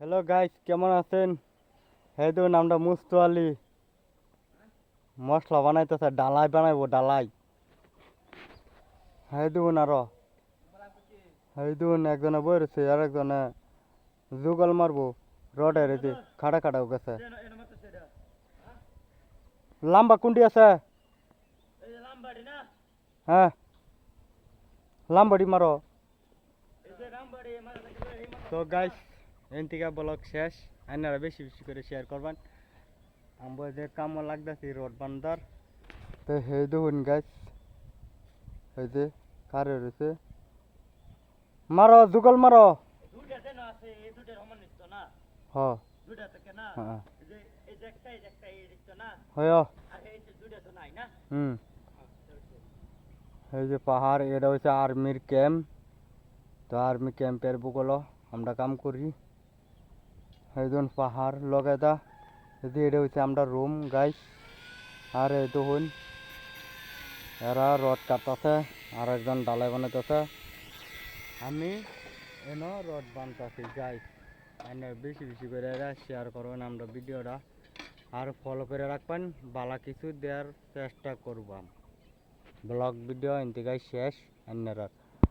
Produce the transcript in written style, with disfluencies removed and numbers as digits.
Hello guys, কেমন আছেন? হ্যাঁ, তো নামটা মুস্তু আলী। মশলা বানাইতেছে, ডালাই বানাইবো ডালাই। হ্যাঁ দেখুন আরো, হ্যাঁ দেখুন একজনে বই রয়েছে আর একজনে জুগল মারবো রডের এই যে খাড়া খাড়া গেছে। লাম্বা কুন্ডি আছে? হ্যাঁ, লাম্বাড়ি মারো। তো গাইস, এনতিকা ব্লগ শেষ। আপনারা বেশি বেশি করে শেয়ার করবেন। আমরা যে কামও লাগতেছি রোড বান্দার। তো হে দেখুন গাইস, এই যে কারে রয়েছে, মারো যুগল মারো। হ হ্যাঁ হয়। হুম, এই যে পাহাড়, এটা হচ্ছে আর্মির ক্যাম্প। তো আর্মি ক্যাম্পের বুকলো আমরা কাম করি। এই দেখুন পাহাড় লগাইদা, এই যে এটা হচ্ছে আমরা রুম গাইস। আর এই দেখুন এরা রড কাটতেছে, আর একজন ডালাই বানাইতেছে, আমি এনো রড বানতেছি গাইস। আপনার বেশি বেশি করে এরা শেয়ার করবেন আমরা ভিডিওটা, আর ফলো করে রাখবেন। ভালো কিছু দেওয়ার চেষ্টা করবাম। ব্লগ ভিডিও এনতিকাই শেষ। আপনারা